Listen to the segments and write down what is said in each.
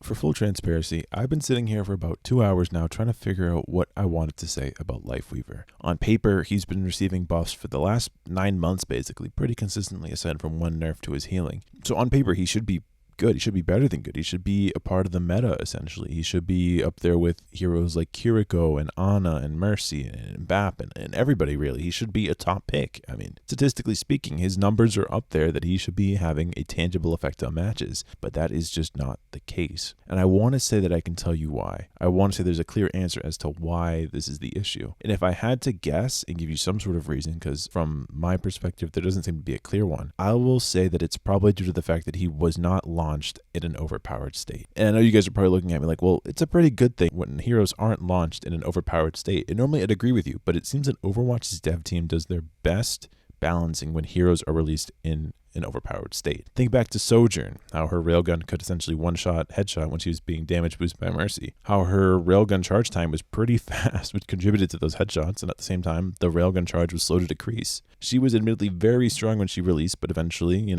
For full transparency, I've been sitting here for about 2 hours now trying to figure out what I wanted to say about Lifeweaver. On paper, he's been receiving buffs for the last 9 months basically, pretty consistently aside from one nerf to his healing. So on paper, he should be good. He should be better than good. He should be a part of the meta, essentially. He should be up there with heroes like Kiriko and Ana and Mercy and Bap and everybody, really. He should be a top pick. I mean, statistically speaking, his numbers are up there that he should be having a tangible effect on matches, but that is just not the case. And I want to say that I can tell you why. I want to say there's a clear answer as to why this is the issue. And if I had to guess and give you some sort of reason, because from my perspective, there doesn't seem to be a clear one, I will say that it's probably due to the fact that he was not launched in an overpowered state. And I know you guys are probably looking at me like, well, it's a pretty good thing when heroes aren't launched in an overpowered state. And normally I'd agree with you, but it seems that Overwatch's dev team does their best balancing when heroes are released in an overpowered state. Think back to Sojourn, how her railgun could essentially one-shot headshot when she was being damage boosted by Mercy. How her railgun charge time was pretty fast, which contributed to those headshots, and at the same time, the railgun charge was slow to decrease. She was admittedly very strong when she released, but eventually,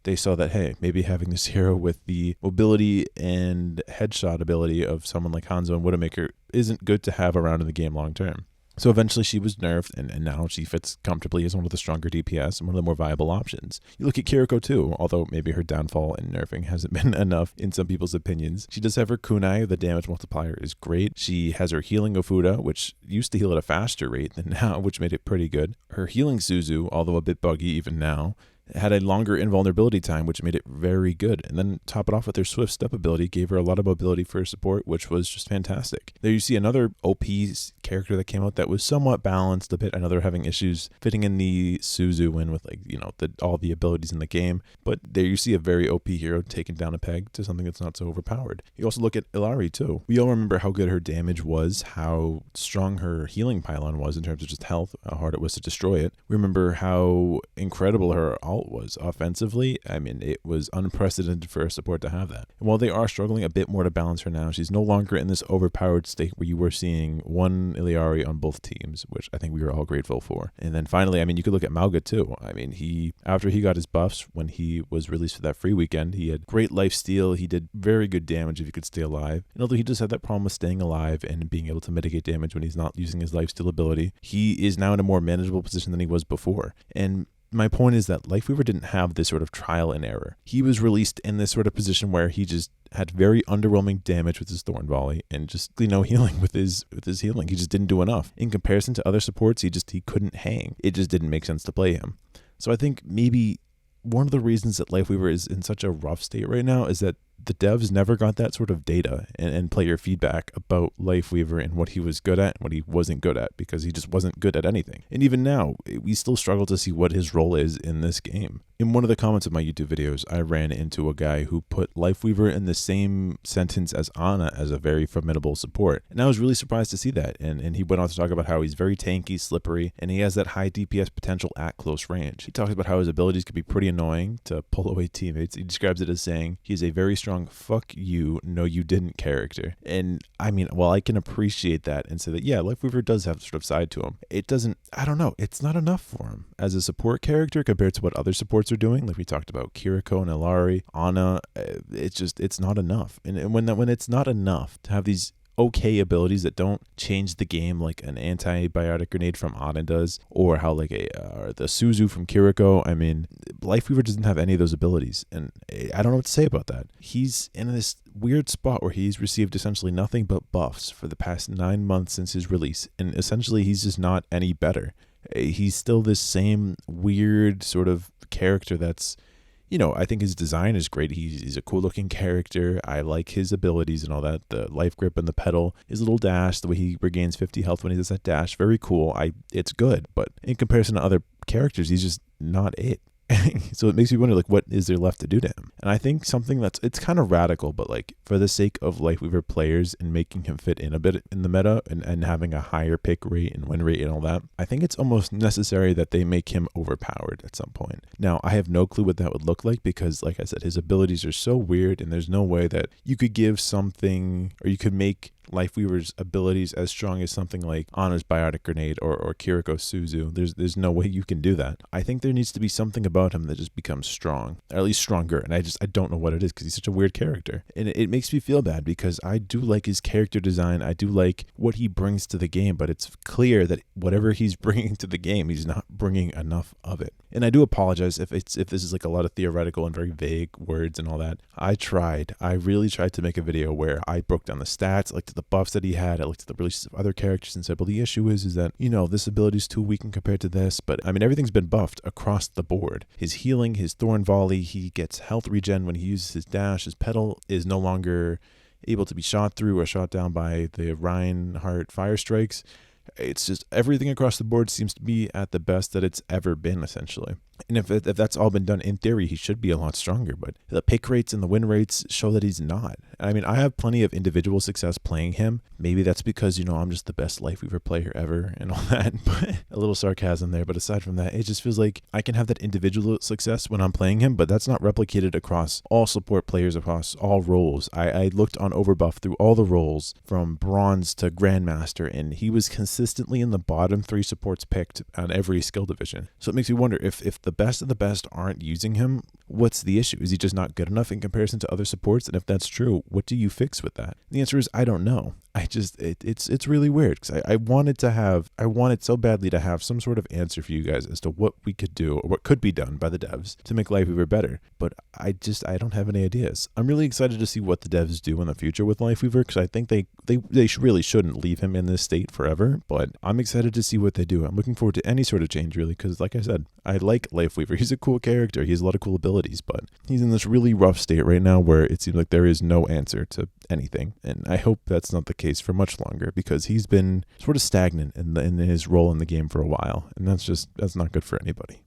they saw that, hey, maybe having this hero with the mobility and headshot ability of someone like Hanzo and Widowmaker isn't good to have around in the game long term. So eventually she was nerfed, and now she fits comfortably as one of the stronger DPS and one of the more viable options. You look at Kiriko too, although maybe her downfall in nerfing hasn't been enough in some people's opinions. She does have her kunai, the damage multiplier is great. She has her healing Ofuda, which used to heal at a faster rate than now, which made it pretty good. Her healing Suzu, although a bit buggy even now, had a longer invulnerability time, which made it very good. And then top it off with her swift step ability, gave her a lot of mobility for her support, which was just fantastic. There you see another OP character that came out that was somewhat balanced a bit. I know they're having issues fitting in the Suzu in with all the abilities in the game, but there you see a very OP hero taking down a peg to something that's not so overpowered. You also look at Illari too. We all remember how good her damage was, how strong her healing pylon was in terms of just health, how hard it was to destroy it. We remember how incredible her ult was offensively. I mean, it was unprecedented for a support to have that. And while they are struggling a bit more to balance her now, she's no longer in this overpowered state where you were seeing one Illari on both teams, which I think we were all grateful for. And then finally, I mean, you could look at Mauga too. I mean, after he got his buffs when he was released for that free weekend, he had great lifesteal. He did very good damage if he could stay alive. And although he just had that problem with staying alive and being able to mitigate damage when he's not using his lifesteal ability, he is now in a more manageable position than he was before. And my point is that Lifeweaver didn't have this sort of trial and error. He was released in this sort of position where he just had very underwhelming damage with his Thorn Volley and just no healing with his healing. He just didn't do enough. In comparison to other supports, he couldn't hang. It just didn't make sense to play him. So I think maybe one of the reasons that Lifeweaver is in such a rough state right now is that the devs never got that sort of data and player feedback about Lifeweaver and what he was good at and what he wasn't good at, because he just wasn't good at anything. And even now, we still struggle to see what his role is in this game. In one of the comments of my YouTube videos, I ran into a guy who put Lifeweaver in the same sentence as Ana as a very formidable support. And I was really surprised to see that. And he went on to talk about how he's very tanky, slippery, and he has that high DPS potential at close range. He talks about how his abilities could be pretty annoying to pull away teammates. He describes it as saying he's a very strong fuck you, no you didn't character. And I mean, while I can appreciate that and say that, yeah, Lifeweaver does have sort of side to him, I don't know, it's not enough for him as a support character compared to what other supports are doing. Like we talked about Kiriko and Illari, Ana, it's not enough. And when it's not enough to have these okay abilities that don't change the game like an antibiotic grenade from Ana does, or how like the Suzu from Kiriko. I mean, Lifeweaver doesn't have any of those abilities, and I don't know what to say about that. He's in this weird spot where he's received essentially nothing but buffs for the past 9 months since his release, and essentially he's just not any better. He's still this same weird sort of character that's, I think his design is great. He's a cool looking character. I like his abilities and all that. The life grip and the pedal, his little dash, the way he regains 50 health when he does that dash, very cool. It's good, but in comparison to other characters, he's just not it. So it makes me wonder, like, what is there left to do to him? And I think something it's kind of radical, but like for the sake of Lifeweaver players and making him fit in a bit in the meta and having a higher pick rate and win rate and all that, I think it's almost necessary that they make him overpowered at some point. Now, I have no clue what that would look like because, like I said, his abilities are so weird and there's no way that you could give something, or you could make Lifeweaver's abilities as strong as something like Ana's biotic grenade or Kiriko's Suzu. There's no way you can do that. I think there needs to be something about him that just becomes strong, or at least stronger, and I don't know what it is because he's such a weird character. And it makes me feel bad because I do like his character design. I do like what he brings to the game, but it's clear that whatever he's bringing to the game, he's not bringing enough of it. And I do apologize if this is like a lot of theoretical and very vague words and all that. I really tried to make a video where I broke down the stats, I looked at the buffs that he had, I looked at the releases of other characters and said, well, the issue is that, this ability is too weak compared to this. But I mean, everything's been buffed across the board. His healing, his Thorn Volley, he gets health regen when he uses his dash. His pedal is no longer able to be shot through or shot down by the Reinhardt fire strikes. It's just everything across the board seems to be at the best that it's ever been, essentially. And if that's all been done, in theory, he should be a lot stronger. But the pick rates and the win rates show that he's not. I mean, I have plenty of individual success playing him. Maybe that's because, I'm just the best Lifeweaver player ever and all that. But a little sarcasm there. But aside from that, it just feels like I can have that individual success when I'm playing him, but that's not replicated across all support players, across all roles. I looked on Overbuff through all the roles from Bronze to Grandmaster, and he was consistently in the bottom 3 supports picked on every skill division. So it makes me wonder if the best of the best aren't using him, what's the issue? Is he just not good enough in comparison to other supports? And if that's true, what do you fix with that? The answer is I don't know. It's really weird because I wanted so badly to have some sort of answer for you guys as to what we could do or what could be done by the devs to make Lifeweaver better. But I don't have any ideas. I'm really excited to see what the devs do in the future with Lifeweaver because I think they really shouldn't leave him in this state forever. But I'm excited to see what they do. I'm looking forward to any sort of change really because, like I said, I like Lifeweaver. He's a cool character. He has a lot of cool abilities, but he's in this really rough state right now where it seems like there is no answer to anything. And I hope that's not the case for much longer because he's been sort of stagnant in his role in the game for a while, and that's not good for anybody.